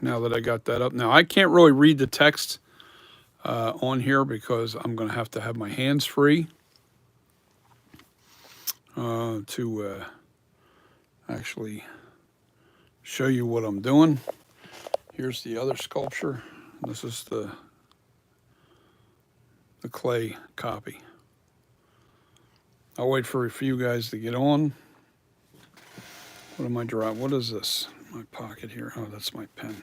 now that I got that up. Now I can't really read the text on here because I'm going to have my hands free to actually show you what I'm doing. Here's the other sculpture. This is the clay copy. I'll wait for a few guys to get on. What am I drawing? What is this? My pocket here. Oh, that's my pen.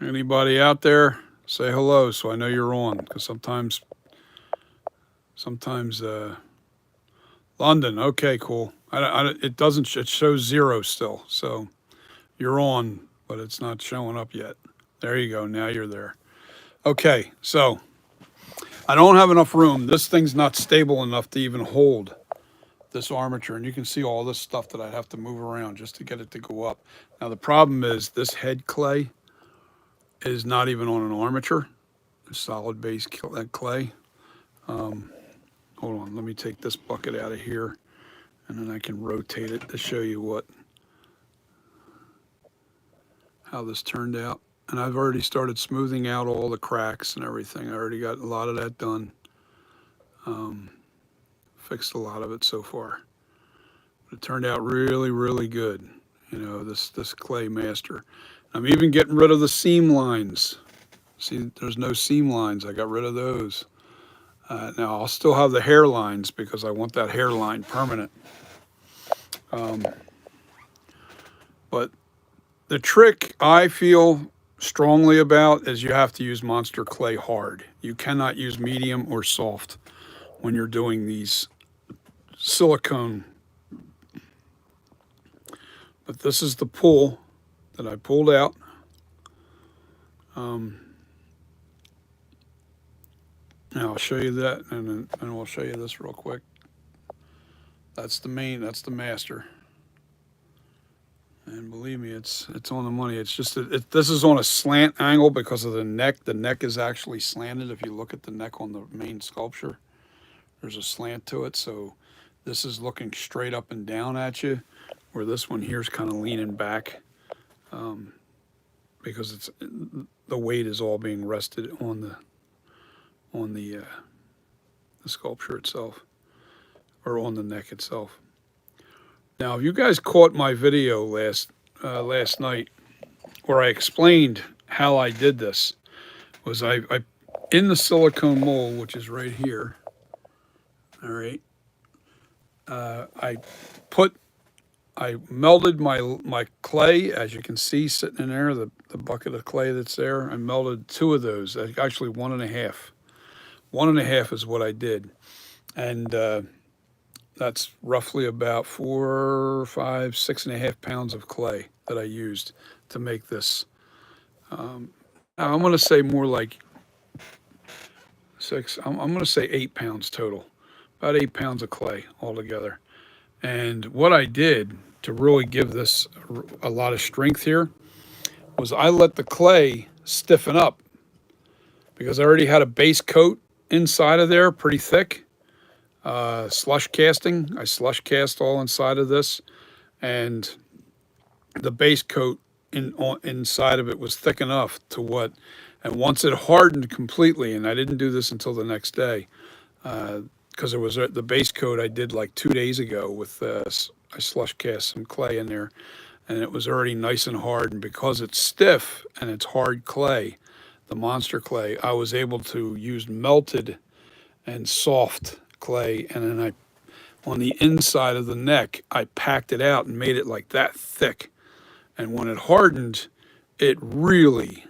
Anybody out there? Say hello so I know you're on. Because sometimes London. Okay, cool. It doesn't. It shows zero still. So you're on, but it's not showing up yet. There you go. Now you're there. Okay, so I don't have enough room. This thing's not stable enough to even hold this armature, and you can see all this stuff that I'd have to move around just to get it to go up. Now the problem is this head clay is not even on an armature, solid base clay. Hold on, let me take this bucket out of here, and then I can rotate it to show you how this turned out. And I've already started smoothing out all the cracks and everything. I already got a lot of that done. Fixed a lot of it so far. But it turned out really, really good. You know, this clay master. I'm even getting rid of the seam lines. See, there's no seam lines. I got rid of those. Now, I'll still have the hairlines because I want that hairline permanent. But the trick I feel strongly about is you have to use monster clay hard. You cannot use medium or soft when you're doing these silicone. But this is the pull that I pulled out. Now I'll show you that, and we'll show you this real quick. That's the main. That's the master. And believe me, it's on the money. It's just this is on a slant angle because of the neck. The neck is actually slanted. If you look at the neck on the main sculpture, there's a slant to it. So this is looking straight up and down at you, where this one here is kind of leaning back because it's the weight is all being rested on the sculpture itself or on the neck itself. Now, if you guys caught my video last night where I explained how I did this, was I in the silicone mold, which is right here. All right, I melted my clay, as you can see sitting in there, the bucket of clay that's there. I melted two of those, actually one and a half. One and a half is what I did, and that's roughly about 4, 5, 6.5 pounds of clay that I used to make this. Now I'm going to say more like six. I'm going to say 8 pounds total, about 8 pounds of clay altogether. And what I did to really give this a lot of strength here was I let the clay stiffen up because I already had a base coat inside of there, pretty thick. Slush casting. I slush cast all inside of this, and the base coat inside of it was thick enough to what, and once it hardened completely, and I didn't do this until the next day, because it was the base coat I did like 2 days ago with I slush cast some clay in there, and it was already nice and hard, and because it's stiff and it's hard clay, the monster clay, I was able to use melted and soft clay, and then on the inside of the neck, I packed it out and made it like that thick. And when it hardened, it really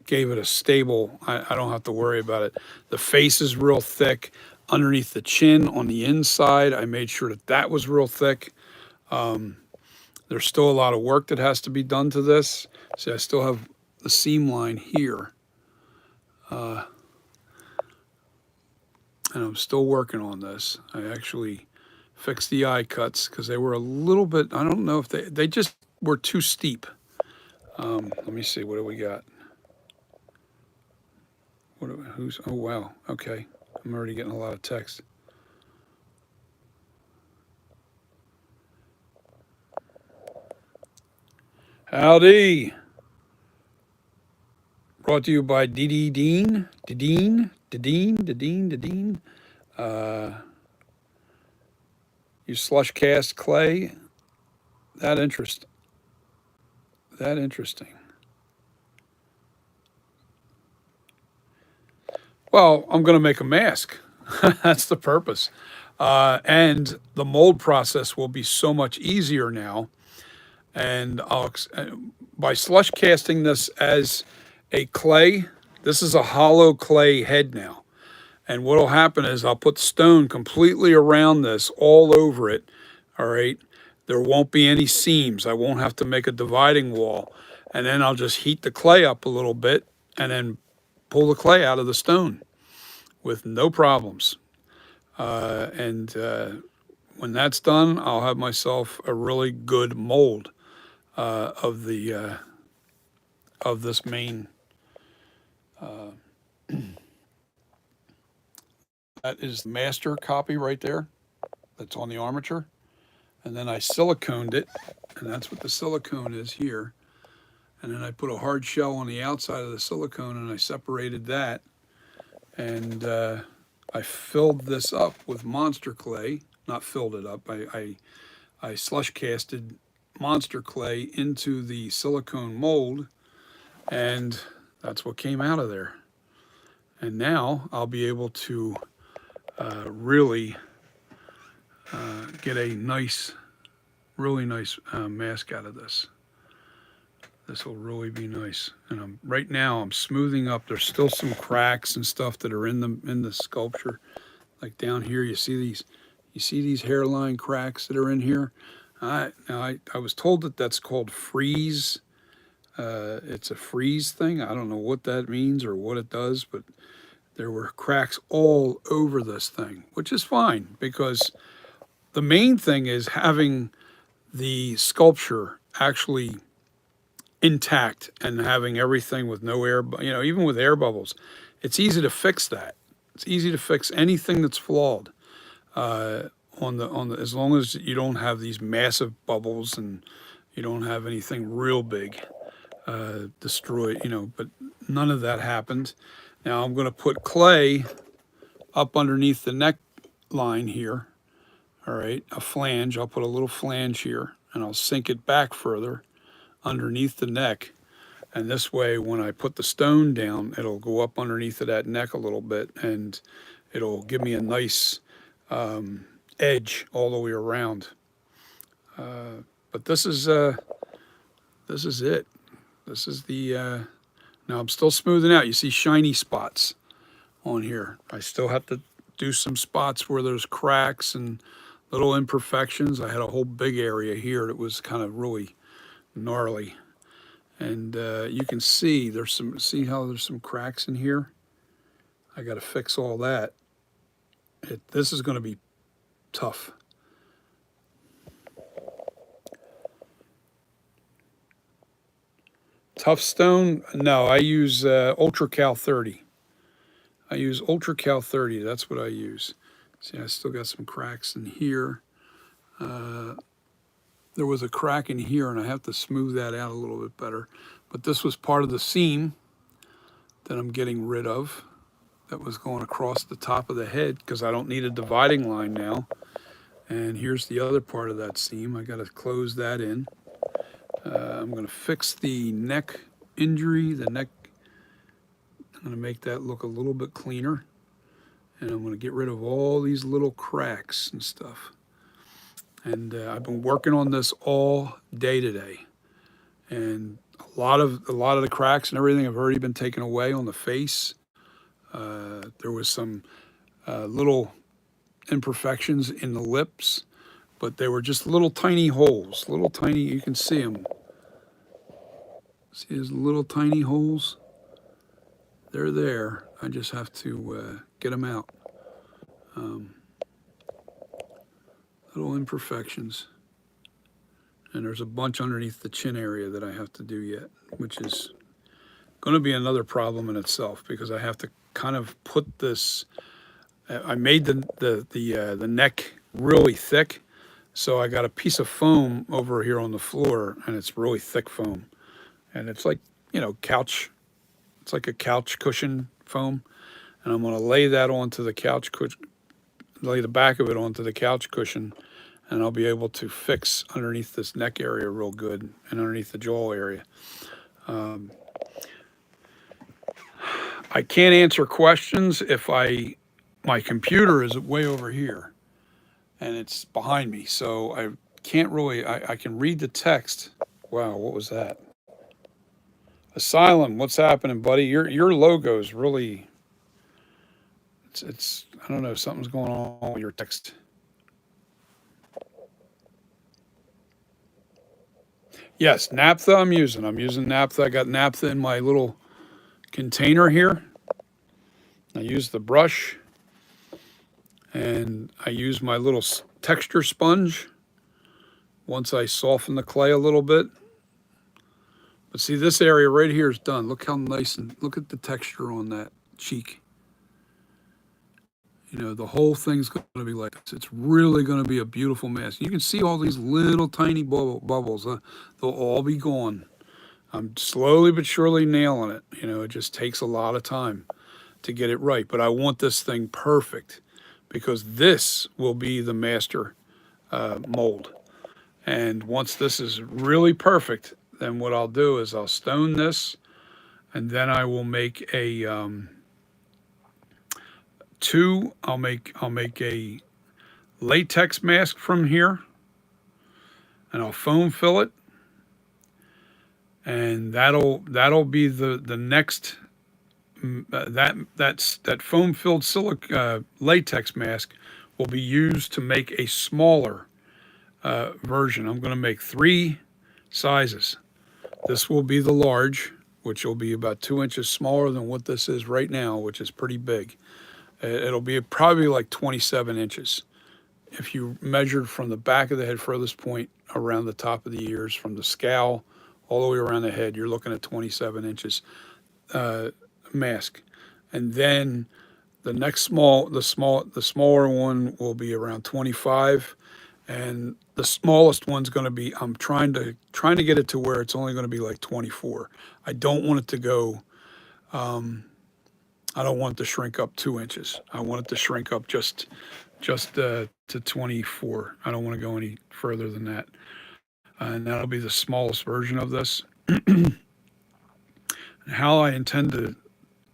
gave it a stable, I don't have to worry about it. The face is real thick. Underneath the chin on the inside, I made sure that was real thick. There's still a lot of work that has to be done to this. See, I still have the seam line here. And I'm still working on this. I actually fix the eye cuts because they were a little bit, I don't know if they just were too steep. Let me see, what do we got? Who's, oh wow, okay. I'm already getting a lot of text. Howdy. Brought to you by DD Dean. Dean. Uh, you slush cast clay. That interest. That interesting. Well, I'm going to make a mask. That's the purpose. And the mold process will be so much easier now. And by slush casting this as a clay, this is a hollow clay head now. And what will happen is I'll put stone completely around this, all over it. All right. There won't be any seams. I won't have to make a dividing wall. And then I'll just heat the clay up a little bit and then pull the clay out of the stone with no problems. And when that's done, I'll have myself a really good mold of the of this main. That is the master copy right there. That's on the armature, and then I siliconed it, and that's what the silicone is here. And then I put a hard shell on the outside of the silicone, and I separated that, and I filled this up with monster clay. Not filled it up. I slush casted monster clay into the silicone mold, and that's what came out of there. And now I'll be able to really get a nice, really nice mask out of this. This will really be nice. And right now I'm smoothing up. There's still some cracks and stuff that are in the sculpture. Like down here, you see these hairline cracks that are in here. Now I was told that that's called freeze. It's a freeze thing. I don't know what that means or what it does, but there were cracks all over this thing, which is fine because the main thing is having the sculpture actually intact and having everything with no air, even with air bubbles. It's easy to fix that. It's easy to fix anything that's flawed on the as long as you don't have these massive bubbles and you don't have anything real big destroyed, but none of that happened. Now I'm going to put clay up underneath the neckline here. All right, a flange. I'll put a little flange here and I'll sink it back further underneath the neck. And this way, when I put the stone down, it'll go up underneath of that neck a little bit and it'll give me a nice edge all the way around. But this is it. This is the, now I'm still smoothing out. You see shiny spots on here. I still have to do some spots where there's cracks and little imperfections. I had a whole big area here that was kind of really gnarly. And you can see see how there's some cracks in here? I got to fix all that. This is going to be tough. Tough stone? No, I use Ultra Cal 30. I use Ultra Cal 30. That's what I use. See, I still got some cracks in here. There was a crack in here, and I have to smooth that out a little bit better. But this was part of the seam that I'm getting rid of that was going across the top of the head because I don't need a dividing line now. And here's the other part of that seam. I got to close that in. I'm going to fix the neck injury, I'm going to make that look a little bit cleaner. And I'm going to get rid of all these little cracks and stuff. And I've been working on this all day today. And a lot of the cracks and everything have already been taken away on the face. There was some little imperfections in the lips, but they were just little tiny holes, you can see them. See those little tiny holes? They're there. I just have to get them out. little imperfections. And there's a bunch underneath the chin area that I have to do yet, which is going to be another problem in itself because I have to kind of put this. I made the neck really thick, so I got a piece of foam over here on the floor, and it's really thick foam, and it's like couch. It's like a couch cushion foam, and I'm going to lay that onto the couch cushion, lay the back of it onto the couch cushion, and I'll be able to fix underneath this neck area real good and underneath the jaw area. I can't answer questions if my computer is way over here and it's behind me, so I can't really. I can read the text. Wow, what was that? Asylum, what's happening, buddy? Your logo is really. It's I don't know, something's going on with your text. Yes, naphtha I'm using. I'm using naphtha. I got naphtha in my little container here. I use the brush and I use my little texture sponge once I soften the clay a little bit. But see, this area right here is done. Look how nice, and look at the texture on that cheek. The whole thing's going to be like this. It's really going to be a beautiful mask. You can see all these little tiny bubbles. They'll all be gone. I'm slowly but surely nailing it. It just takes a lot of time to get it right. But I want this thing perfect because this will be the master mold. And once this is really perfect, then what I'll do is I'll stone this, and then I will make a I'll make a latex mask from here, and I'll foam fill it, and that'll be the next that foam filled latex mask will be used to make a smaller version. I'm going to make 3 sizes. This will be the large, which will be about 2 inches smaller than what this is right now, which is pretty big. It'll be probably like 27 inches. If you measured from the back of the head furthest point around the top of the ears, from the scowl all the way around the head, you're looking at 27 inches mask. And then the next the smaller one will be around 25, and the smallest one's going to be, I'm trying to get it to where it's only going to be like 24. I don't want it to go. I don't want it to shrink up 2 inches. I want it to shrink up just to 24. I don't want to go any further than that. And that'll be the smallest version of this. And how I intend to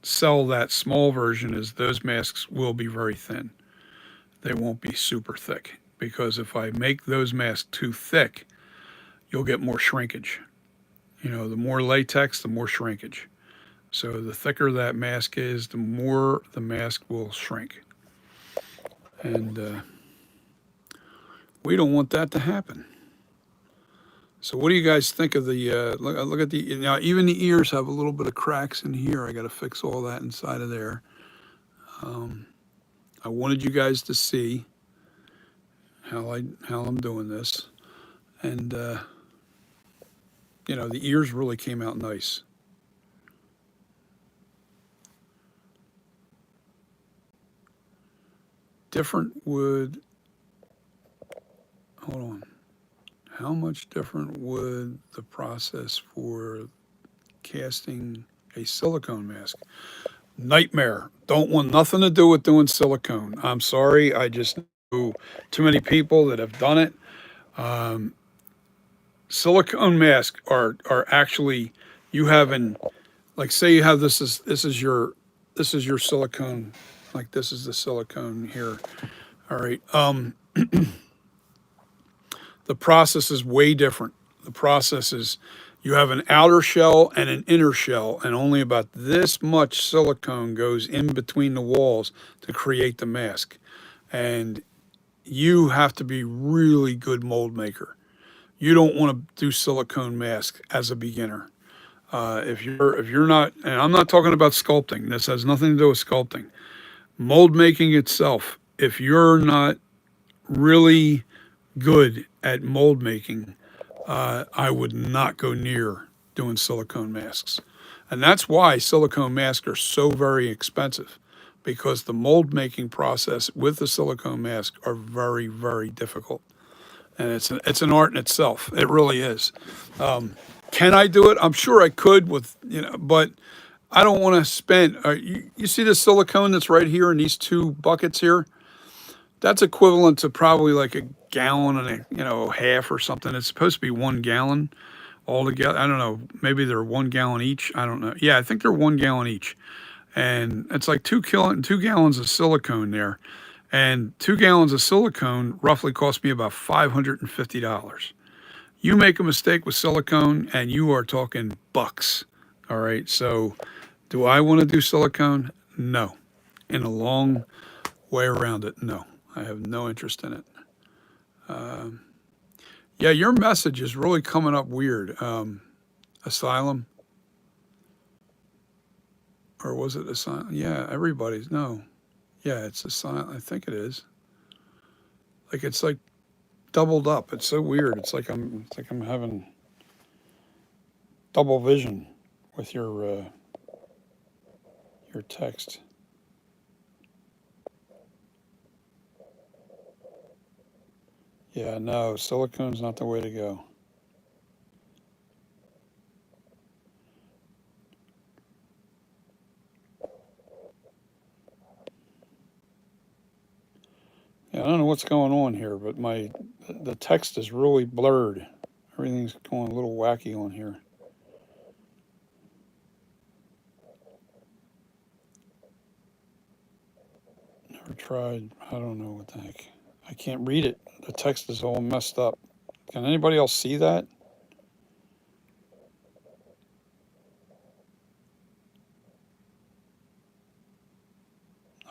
sell that small version is those masks will be very thin. They won't be super thick, because if I make those masks too thick, you'll get more shrinkage. The more latex, the more shrinkage. So the thicker that mask is, the more the mask will shrink. And we don't want that to happen. So what do you guys think of the, look at the, now even the ears have a little bit of cracks in here. I got to fix all that inside of there. I wanted you guys to see how I'm doing this. And, the ears really came out nice. Different would, hold on, how much different would the process for casting a silicone mask? Nightmare. Don't want nothing to do with doing silicone. I'm sorry, I just know too many people that have done it. Silicone masks are actually, you having, like, say you have this is your silicone. Like, this is the silicone here. All right. The process is way different. The process is, you have an outer shell and an inner shell, and only about this much silicone goes in between the walls to create the mask. And you have to be really good mold maker. You don't want to do silicone mask as a beginner. If you're not, and I'm not talking about sculpting. This has nothing to do with sculpting. Mold making itself, if you're not really good at mold making, I would not go near doing silicone masks. And that's why silicone masks are so very expensive, because the mold making process with the silicone mask are very, very difficult. And it's an art in itself. It really is. Can I do it? I'm sure I could with, but I don't want to spend. You see the silicone that's right here in these two buckets here? That's equivalent to probably like a gallon and a half or something. It's supposed to be 1 gallon altogether. I don't know. Maybe they're 1 gallon each. I don't know. Yeah, I think they're 1 gallon each, and it's like 2 gallons of silicone there, and 2 gallons of silicone roughly cost me about $550. You make a mistake with silicone, and you are talking bucks. All right. So, do I want to do silicone? No. In a long way around it, no. I have no interest in it. Yeah, your message is really coming up weird. Asylum, or was it asylum? Yeah, everybody's no. Yeah, it's asylum. I think it is. Like it's like doubled up. It's so weird. It's like I'm having double vision with your text. Yeah, no, silicone's not the way to go. Yeah, I don't know what's going on here, but the text is really blurred. Everything's going a little wacky on here. Never tried. I don't know what the heck. I can't read it. The text is all messed up. Can anybody else see that?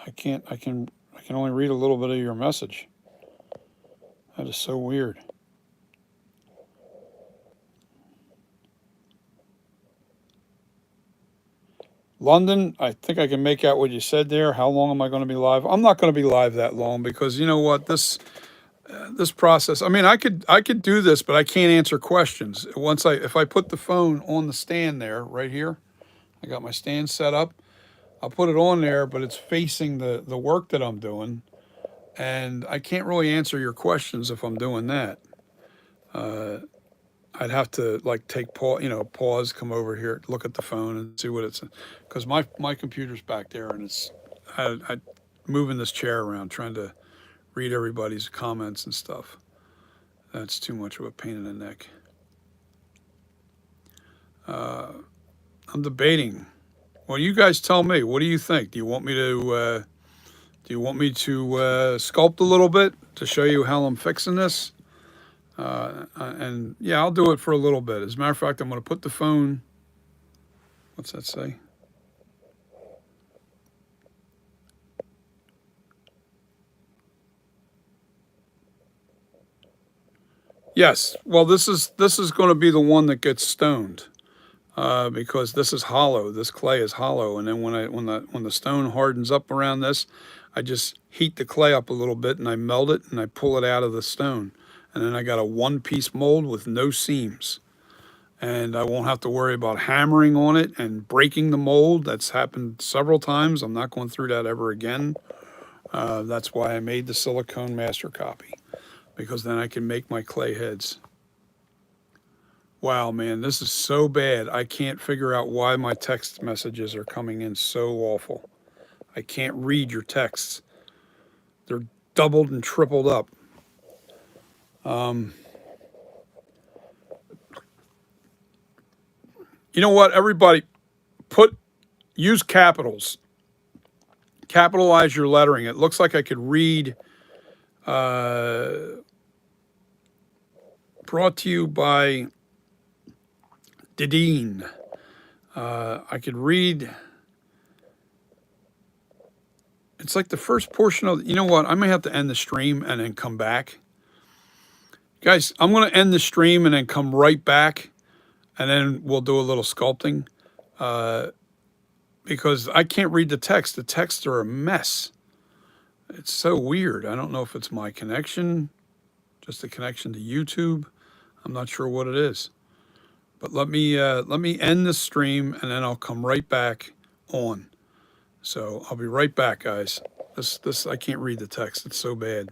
I can't. I can only read a little bit of your message. That is so weird. London, I think I can make out what you said there. How long am I going to be live? I'm not going to be live that long because you know what this process. I mean, I could do this, but I can't answer questions. If I put the phone on the stand there right here, I got my stand set up. I'll put it on there, but it's facing the work that I'm doing, and I can't really answer your questions if I'm doing that. I'd have to like take pause, come over here, look at the phone, and see what it's, because my computer's back there, and I moving this chair around trying to read everybody's comments and stuff. That's too much of a pain in the neck. I'm debating. Well, you guys tell me. What do you think? Do you want me to sculpt a little bit to show you how I'm fixing this? And yeah, I'll do it for a little bit. As a matter of fact, I'm going to put the phone. What's that say? Yes. Well, this is going to be the one that gets stoned, because this is hollow. This clay is hollow, and then when the stone hardens up around this, I just heat the clay up a little bit and I melt it and I pull it out of the stone, and then I got a one-piece mold with no seams, and I won't have to worry about hammering on it and breaking the mold. That's happened several times. I'm not going through that ever again. That's why I made the silicone master copy, because then I can make my clay heads. Wow, man, this is so bad. I can't figure out why my text messages are coming in so awful. I can't read your texts. They're doubled and tripled up. Um, you know what, everybody, put use capitals. Capitalize your lettering. It looks like I could read. Uh, Brought to you by Didine. I could read. It's like the first portion of. You know what? I may have to end the stream and then come back. Guys, I'm going to end the stream and then come right back, and then we'll do a little sculpting, uh, because I can't read the text. The texts are a mess. It's so weird. I don't know if it's my connection. just a connection to YouTube. I'm not sure what it is. But let me end the stream and then I'll come right back on. So I'll be right back, guys. This I can't read the text. It's so bad.